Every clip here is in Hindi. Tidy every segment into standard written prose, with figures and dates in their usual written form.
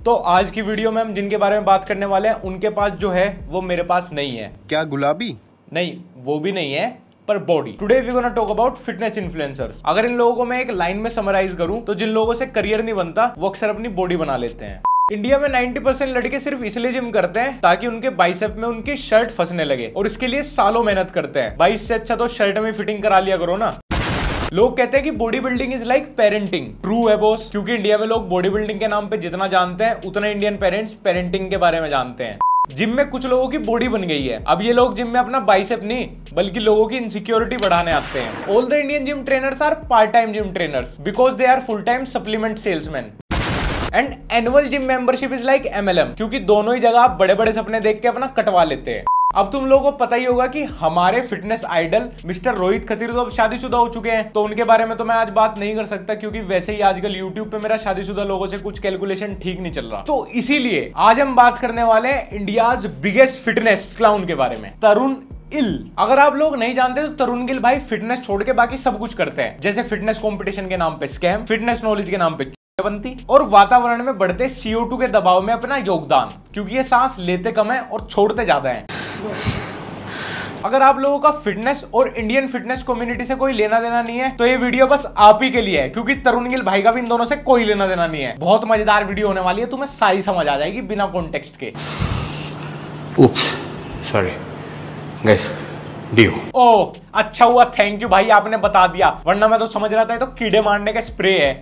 तो आज की वीडियो में हम जिनके बारे में बात करने वाले हैं उनके पास जो है वो मेरे पास नहीं है। क्या गुलाबी? नहीं, वो भी नहीं है, पर body. Today we gonna talk about fitness influencers. अगर इन लोगों को मैं एक लाइन में समराइज करूं तो जिन लोगों से करियर नहीं बनता वो अक्सर अपनी बॉडी बना लेते हैं। इंडिया में 90% लड़के सिर्फ इसलिए जिम करते हैं ताकि उनके बाइसेप में उनकी शर्ट फंसने लगे, और इसके लिए सालों मेहनत करते हैं। भाई इससे अच्छा तो शर्ट में फिटिंग करा लिया करो ना। लोग कहते हैं कि body building is like parenting. True है बॉस, क्योंकि इंडिया में लोग बॉडी बिल्डिंग के नाम पे जितना जानते हैं उतना इंडियन पेरेंट्स पेरेंटिंग के बारे में जानते हैं। जिम में कुछ लोगों की बॉडी बन गई है, अब ये लोग जिम में अपना बाइसेप नहीं बल्कि लोगों की इनसिक्योरिटी बढ़ाने आते हैं। All the Indian gym trainers are part time gym trainers because they are full time supplement salesman. And annual gym membership is like MLM, क्योंकि दोनों ही जगह आप बड़े बड़े सपने देख के अपना कटवा लेते हैं। अब तुम लोगों को पता ही होगा कि हमारे fitness idol mister Rohit Khatri तो अब शादीशुदा हो चुके हैं, तो उनके बारे में तो मैं आज बात नहीं कर सकता क्योंकि वैसे ही आजकल यूट्यूब पे मेरा शादीशुदा लोगों से कुछ कैलकुलेशन ठीक नहीं चल रहा। तो इसीलिए आज हम बात करने वाले हैं इंडियाज बिगेस्ट फिटनेस क्लाउन के बारे में, तरुण इल। अगर आप लोग नहीं जानते तो तरुण गिल भाई फिटनेस छोड़ के बाकी सब कुछ करते हैं, जैसे फिटनेस कॉम्पिटिशन के नाम पे स्कैम, फिटनेस नॉलेज के नाम पे बनती, और वातावरण में बढ़ते CO2 के दबाव में अपना योगदान, क्योंकि ये सांस लेते कम है और छोड़ते ज्यादा है। अगर आप लोगों का फिटनेस और इंडियन फिटनेस कम्युनिटी से कोई लेना देना नहीं है तो ये वीडियो बस आप ही के लिए है, क्योंकि तरुण गिल भाई का भी इन दोनों से कोई लेना देना नहीं है। बहुत मजेदार वीडियो होने वाली है, तुम्हें सारी समझ आ जाएगी बिना कॉन्टेक्स्ट के। उप्स, सॉरी गाइस, डियो। ओह अच्छा हुआ, थैंक यू भाई आपने बता दिया, वरना मैं तो समझ रहा था ये तो कीड़े मारने का स्प्रे है।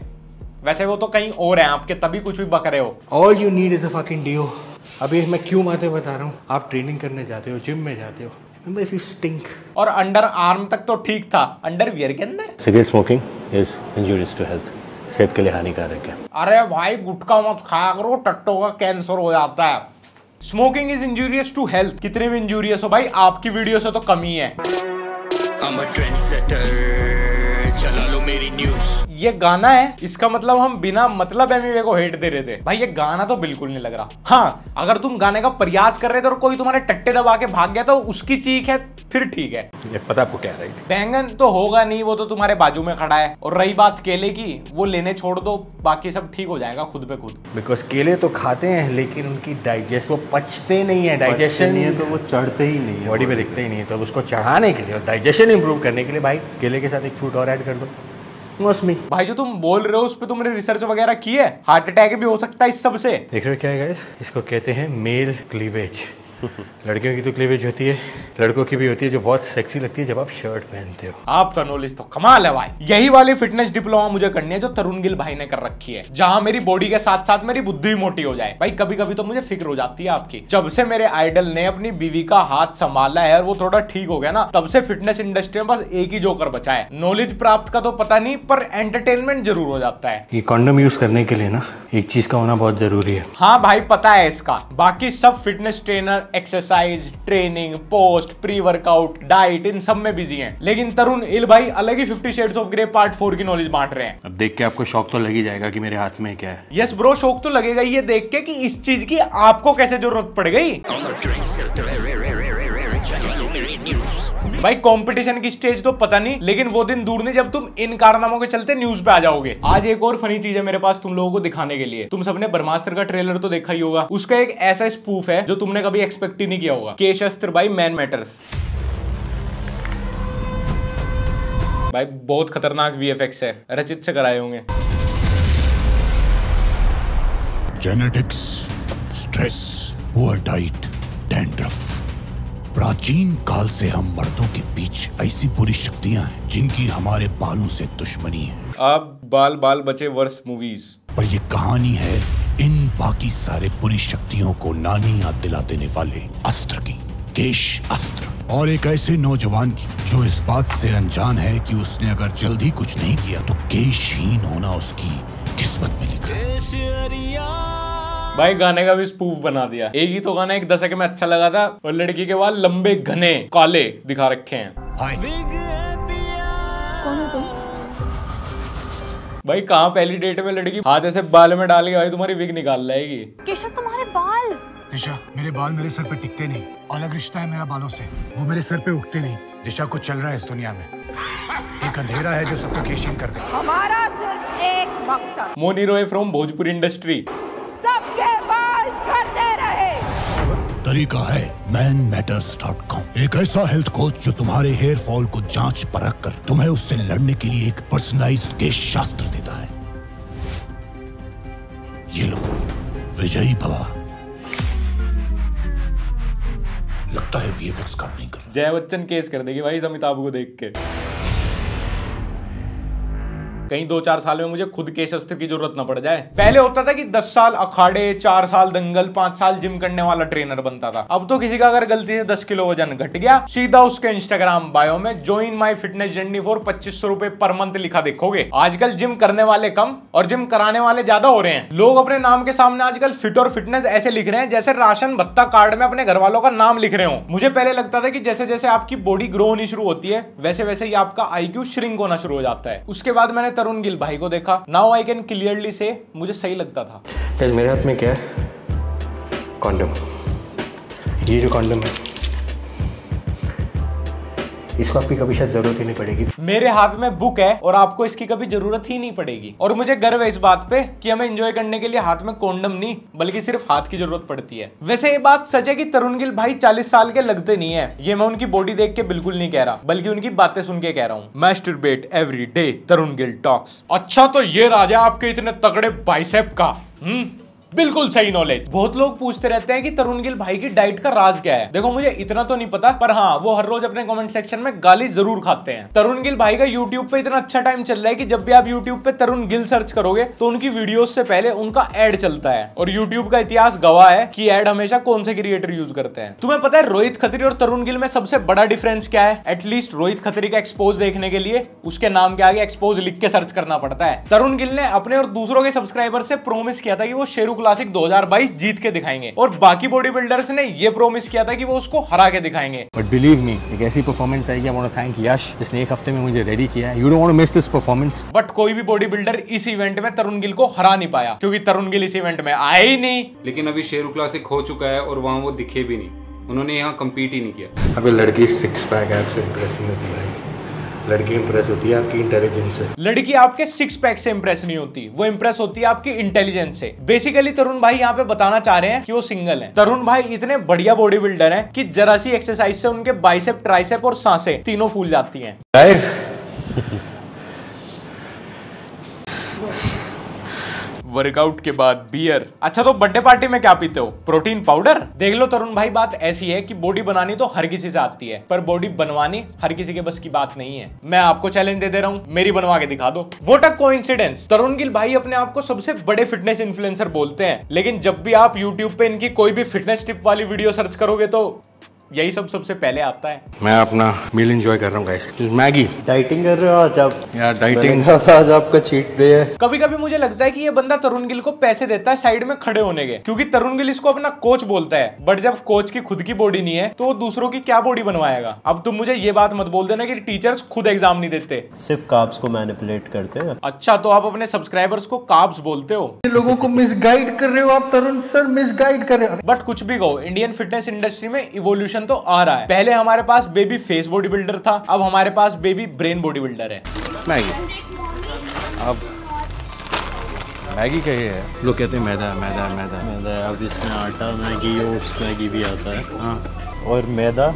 वैसे वो तो कहीं और है आपके, तभी कुछ भी बक रहे हो। All you need is a fucking deo। अभी मैं क्यों बातें बता रहा हूँ, आप ट्रेनिंग करने जाते हो, जिम में जाते हो, remember if you stink। और अंडर आर्म तक तो ठीक था, अंडरवियर के अंदर। Cigarette smoking is injurious to health, सेहत के लिए हानिकारक है। अरे भाई गुटखा मत खाया करो, टट्टों का कैंसर हो जाता है। Smoking is injurious to health, कितने भी इंजूरियस हो भाई आपकी वीडियो से तो कम ही है। I'm a trendsetter, चला लो मेरी न्यूज़। ये गाना है, इसका मतलब हम बिना मतलब एमिवे को हेट दे रहे थे। भाई ये गाना तो बिल्कुल नहीं लग रहा। हाँ, अगर तुम गाने का प्रयास कर रहे थे और कोई तुम्हारे टट्टे दबा के भाग गया तो उसकी चीख है, फिर ठीक है। ये पता आपको क्या राइट? बैंगन तो होगा नहीं, वो तो तुम्हारे बाजू में खड़ा है। और रही बात केले की, वो लेने छोड़ दो, बाकी सब ठीक हो जाएगा खुद पे खुद। बिकॉज केले तो खाते हैं लेकिन उनकी डाइजेस्ट, वो पचते नहीं है, डाइजेशन नहीं है तो वो चढ़ते ही नहीं है, बॉडी पे दिखते ही नहीं है। तो उसको चढ़ाने के लिए और डाइजेशन इंप्रूव करने के लिए भाई केले के साथ एक फ्रूट और ऐड कर दो, मौसमी। भाई जो तुम बोल रहे हो उस पे तुमने रिसर्च वगैरह की है? हार्ट अटैक भी हो सकता है इस सब से। देख रहे हो क्या है गाइस, इसको कहते हैं मेल क्लीवेज। लड़कियों की तो क्लीवेज होती है, लड़कों की भी होती है जो बहुत सेक्सी लगती है जब आप शर्ट पहनते हो। आपका नॉलेज तो कमाल है भाई। यही वाली फिटनेस डिप्लोमा मुझे करनी है जो तरुण गिल भाई ने कर रखी है, जहां मेरी बॉडी के साथ साथ मेरी बुद्धि मोटी हो जाए। भाई कभी कभी तो मुझे फिक्र हो जाती है आपकी। जब से मेरे आइडल ने अपनी बीवी का हाथ संभाला है और वो थोड़ा ठीक हो गया ना, तब से फिटनेस इंडस्ट्री में बस एक ही जोकर बचा है। नॉलेज प्राप्त का तो पता नहीं, पर एंटरटेनमेंट जरूर हो जाता है। ये कॉन्डम यूज करने के लिए ना एक चीज का होना बहुत जरूरी है। हाँ भाई पता है इसका, बाकी सब fitness trainer exercise, training, post, pre workout, diet, इन सब में बिजी हैं। लेकिन तरुण इल भाई अलग ही 50 शेड्स ऑफ ग्रे पार्ट 4 की नॉलेज बांट रहे हैं। अब देख के आपको शौक तो लग ही जाएगा कि मेरे हाथ में क्या है। यस ब्रो, शौक तो लगेगा ये देख के कि इस चीज की आपको कैसे जरूरत पड़ गई। भाई कंपटीशन की स्टेज तो पता नहीं, लेकिन वो दिन दूर नहीं जब तुम इन कारनामों के चलते न्यूज पे आ जाओगे। आज एक और फनी चीज है मेरे पास तुम लोगों को दिखाने के लिए। तुम सबने ब्रह्मास्त्र का ट्रेलर तो देखा ही होगा, उसका एक ऐसा स्पूफ है जो तुमने कभी एक्सपेक्ट ही नहीं किया होगा। केश अस्त्र भाई मैन मैटर्स। भाई बहुत खतरनाक VFX है, रचित से कराए होंगे। Genetics, stress, poor diet, dandruff. प्राचीन काल से हम मर्दों के बीच ऐसी बुरी शक्तियां हैं जिनकी हमारे बालों से दुश्मनी है। अब बाल बाल बचे वर्ष मूवीज। पर ये कहानी है इन बाकी सारे बुरी शक्तियों को नानी याद दिला देने वाले अस्त्र की, केश अस्त्र। और एक ऐसे नौजवान की जो इस बात से अनजान है कि उसने अगर जल्दी कुछ नहीं किया तो केशहीन होना उसकी किस्मत में लिखा है। भाई गाने का भी स्पूफ बना दिया। एक ही तो गाना एक दशक में अच्छा लगा था और लड़की के बाल लंबे घने काले दिखा रखे हैं। कौन हो तुम? भाई कहाँ पहली डेट में लड़की हाथ ऐसे बाल में डाल के भाई तुम्हारी विग निकाल लाएगी। केशव तुम्हारे बाल। दिशा, मेरे बाल मेरे सर पे टिकते नहीं, अलग रिश्ता है मेरा बालों से, वो मेरे सर पे उगते नहीं। दिशा, कुछ चल रहा है इस दुनिया में, एक अंधेरा है जो सबको केशिंग कर दे। हमारा सिर्फ एक मकसद। Moni Roy from Bhojpuri industry. सबके तरीका है manmatters.com, एक ऐसा हेल्थ कोच जो तुम्हारे हेयर फॉल को जांच परख कर तुम्हें उससे लड़ने के लिए एक पर्सनलाइज्ड केश शास्त्र देता है। ये लो, विजयी भवा। लगता है वीएफएक्स काम नहीं कर रहा। जय बच्चन केस कर देगी भाई अमिताभ को देख के। कहीं 2-4 साल में मुझे खुद केस अस्त्र की जरूरत न पड़ जाए। पहले होता था कि 10 साल अखाड़े, 4 साल दंगल, 5 साल जिम करने वाला ट्रेनर बनता था। अब तो किसी का अगर गलती से 10 किलो वजन घट गया, सीधा उसके इंस्टाग्राम बायो में join my fitness journey for 2500 रुपए पर मंथ लिखा देखोगे। आजकल जिम करने वाले कम और जिम कराने वाले ज्यादा हो रहे हैं। लोग अपने नाम के सामने आजकल फिट और फिटनेस ऐसे लिख रहे हैं जैसे राशन भत्ता कार्ड में अपने घर वालों का नाम लिख रहे हो। मुझे पहले लगता था कि जैसे जैसे आपकी बॉडी ग्रो होनी शुरू होती है वैसे वैसे ही आपका IQ श्रिंक होना शुरू हो जाता है। उसके बाद मैंने तरुण गिल भाई को देखा। नाउ आई कैन क्लियरली से मुझे सही लगता था। मेरे हाथ में क्या है? कॉन्डम। ये जो कॉन्डम है इसको आपकी कभी शायद जरूरत ही नहीं पड़ेगी। मेरे हाथ में बुक है और आपको इसकी कभी जरूरत ही नहीं पड़ेगी। और मुझे गर्व है इस बात पे कि हमें एंजॉय करने के लिए हाथ में कॉन्डम नहीं बल्कि सिर्फ हाथ की जरूरत पड़ती है। वैसे ये बात सच है कि तरुण गिल भाई 40 साल के लगते नहीं है। ये मैं उनकी बॉडी देख के बिल्कुल नहीं कह रहा बल्कि उनकी बातें सुन के कह रहा हूँ। मैस्टरबेट एवरी डे तरुण गिल टॉक्स। अच्छा तो ये राजा आपके इतने तगड़े बाइसेप का। बिल्कुल सही नॉलेज। बहुत लोग पूछते रहते हैं कि तरुण गिल भाई की डाइट का राज क्या है। देखो मुझे इतना तो नहीं पता, पर हाँ वो हर रोज अपने कमेंट सेक्शन में गाली जरूर खाते हैं। तरुण गिल भाई का यूट्यूब पे इतना अच्छा टाइम चल रहा है कि जब भी आप यूट्यूब पे तरुण गिल सर्च करोगे तो उनकी वीडियोस से पहले उनका एड चलता है। और यूट्यूब का इतिहास गवाह है कि एड हमेशा कौन से क्रिएटर यूज करते हैं। तुम्हें पता है रोहित खत्री और तरुण गिल में सबसे बड़ा डिफरेंस क्या है? एटलीस्ट रोहित खत्री का एक्सपोज देखने के लिए उसके नाम के आगे एक्सपोज लिख के सर्च करना पड़ता है। तरुण गिल ने अपने और दूसरों के सब्सक्राइबर से प्रोमिस किया था कि वो शेरू क्लासिक 2022 जीत के दिखाएंगे और बाकी बॉडी बिल्डर्स ने ये प्रॉमिस किया था कि वो उसको हरा के दिखाएंगे। बट बिलीव मी, एक ऐसी परफॉर्मेंस आएगी। I want to thank Yash जिसने 1 हफ्ते में मुझे रेडी किया। You don't want to miss this performance. But कोई भी बॉडी बिल्डर इस इवेंट में तरुण गिल को हरा नहीं पाया क्योंकि तरुण गिल इस इवेंट में आए ही नहीं। लेकिन अभी शेरू क्लासिक हो चुका है और वहाँ वो दिखे भी नहीं। उन्होंने यहाँ कम्पीट ही नहीं किया। अबे लड़की 6 पैक ऐप से इंप्रेस नहीं होती भाई। लड़की इंप्रेस होती है आपकी इंटेलिजेंस से। लड़की आपके 6 पैक से इंप्रेस नहीं होती, वो इंप्रेस होती है आपकी इंटेलिजेंस से। बेसिकली तरुण भाई यहाँ पे बताना चाह रहे हैं कि वो सिंगल हैं। तरुण भाई इतने बढ़िया बॉडी बिल्डर हैं कि जरा सी एक्सरसाइज से उनके बाइसेप, ट्राइसेप और सांसें तीनों फूल जाती हैं। वर्कआउट के बाद बियर। अच्छा तो बर्थडे पार्टी में क्या पीते हो? Protein powder. देख लो तरुण भाई बात ऐसी है कि बॉडी बनानी तो हर किसी से आती है पर बॉडी बनवानी हर किसी के बस की बात नहीं है। मैं आपको चैलेंज दे दे रहा हूँ, मेरी बनवा के दिखा दो। What a coincidence. Tarun Gill भाई अपने आप को सबसे बड़े फिटनेस इन्फ्लुएंसर बोलते हैं लेकिन जब भी आप यूट्यूब पे इनकी कोई भी फिटनेस टिप वाली वीडियो सर्च करोगे तो यही सब सबसे पहले आता है। मैं अपना मील एंजॉय कर रहा हूँ गाइस। मैगी। डाइटिंग कर रहे हो आज आप? यार डाइटिंग आज आपका चीट डे है। कभी कभी मुझे लगता है कि ये बंदा तरुण गिल को पैसे देता है साइड में खड़े होने के, क्योंकि तरुण गिल इसको अपना कोच बोलता है। बट जब कोच की खुद की बॉडी नहीं है तो वो दूसरों की क्या बॉडी बनवाएगा। अब तुम मुझे ये बात मत बोल देना कि टीचर्स खुद एग्जाम नहीं देते, सिर्फ कार्ब्स को मैनिपुलेट करते हैं। अच्छा तो आप अपने सब्सक्राइबर्स को कार्ब्स बोलते हो। लोगों को मिसगाइड कर रहे हो आप तरुण सर, मिसगाइड कर रहे हो। बट कुछ भी कहो, इंडियन फिटनेस इंडस्ट्री में इवोल्यूशन तो आ रहा है। पहले हमारे पास बेबी फेस बॉडी बिल्डर था, अब हमारे पास बेबी ब्रेन बॉडी बिल्डर है। मैगी। अब मैगी क्या है? लोग कहते हैं मैदा मैदा मैदा मैदा। अब इसमें आटा मैगी, ओट्स मैगी भी आता है। हाँ। और मैदा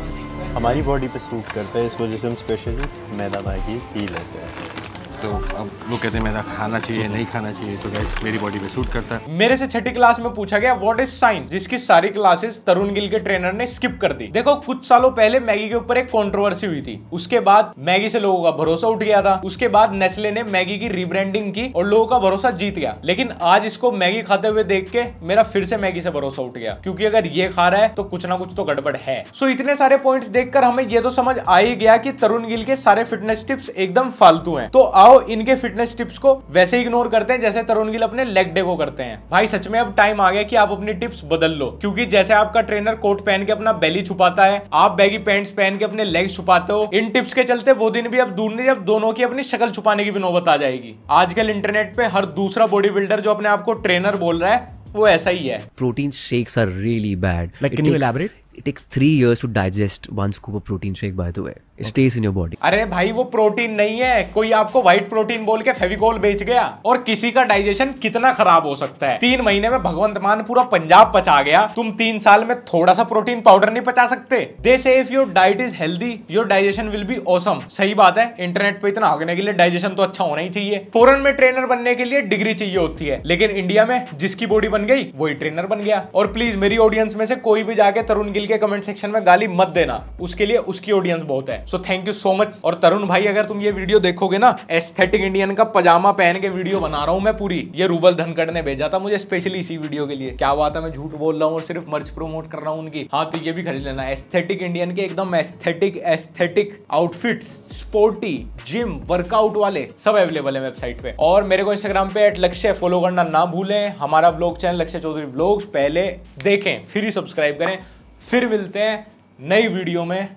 हमारी बॉडी पे सूट करता है, इस वजह से हम स्पेशली मैदा मैगी पी लेते हैं। तो अब लोग कहते हैं मैदा खाना चाहिए नहीं खाना चाहिए, तो गाइस मेरी बॉडी पे सूट करता है। मेरे से 6ठी क्लास में पूछा गया व्हाट इज साइंस, जिसकी सारी क्लासेस तरुण गिल के ट्रेनर ने स्किप कर दी। देखो कुछ सालों पहले मैगी के ऊपर एक कंट्रोवर्सी हुई थी, उसके बाद मैगी से लोगों का भरोसा उठ गया था। उसके बाद नेस्ले ने मैगी की रीब्रांडिंग की और लोगों का भरोसा जीत गया। लेकिन आज इसको मैगी खाते हुए देख के मेरा फिर से मैगी से भरोसा उठ गया, क्योंकि अगर ये खा रहा है तो कुछ ना कुछ तो गड़बड़ है। सो इतने सारे पॉइंट्स देखकर हमें ये तो समझ आ ही गया कि तरुण गिल के सारे फिटनेस टिप्स एकदम फालतू हैं। तो आओ इनके फिटनेस टिप्स को वैसे इग्नोर करते हैं जैसे तरुण गिल अपने लेग डे को करते हैं। भाई सच में अब टाइम आ गया कि आप अपनी टिप्स बदल लो, क्योंकि जैसे आपका ट्रेनर कोट पहन के अपना बेली छुपाता है, आप बैगी पैंट्स पहन के अपने लेग्स छुपाते हो। इन टिप्स के चलते वो दिन भी अब दूर नहीं जब दोनों की अपनी शक्ल छुपाने की भी नौबत आ जाएगी। आजकल इंटरनेट पे हर दूसरा बॉडी बिल्डर जो अपने आप को ट्रेनर बोल रहा है वो ऐसा ही है। Protein shakes are really bad. Like, can you elaborate? It takes 3 years to digest 1 scoop of protein shake, by the way. It stays in your body. अरे भाई वो प्रोटीन नहीं है, कोई आपको व्हाइट प्रोटीन बोल के फेविकोल बेच गया। और किसी का डाइजेशन कितना खराब हो सकता है। 3 महीने में भगवंत मान पूरा पंजाब पचा गया, तुम 3 साल में थोड़ा सा प्रोटीन पाउडर नहीं पचा सकते। They say if your diet is healthy, your digestion will be awesome। सही बात है, इंटरनेट पे इतना भागने के लिए डाइजेशन तो अच्छा होना ही चाहिए। फॉरेन में ट्रेनर बनने के लिए डिग्री चाहिए होती है, लेकिन इंडिया में जिसकी बॉडी बन गई वही ट्रेनर बन गया। और प्लीज मेरी ऑडियंस में से कोई भी जाके तरुण गिल के कमेंट सेक्शन में गाली मत देना, उसके लिए उसकी ऑडियंस बहुत है। So thank you so much. और तरुण भाई अगर तुम ये वीडियो देखोगे ना, एस्थेटिक इंडियन का पजामा पहन के वीडियो बना रहा हूं मैं पूरी, ये रूबल धनखड़ ने भेजा था मुझे स्पेशली इसी वीडियो के लिए। क्या बात है, मैं झूठ बोल रहा हूँ और सिर्फ मर्च प्रमोट कर रहा हूँ उनकी। हाँ तो ये भी खरीद लेना, एस्थेटिक इंडियन के एकदम aesthetic outfits, sporty, gym, workout वाले सब अवेलेबल है वेबसाइट पे। और मेरे को इंस्टाग्राम पे @लक्ष्य फॉलो करना ना भूलें। हमारा ब्लॉग चैनल लक्ष्य चौधरी ब्लॉग्स पहले देखें फिर ही सब्सक्राइब करें। फिर मिलते हैं नई वीडियो में।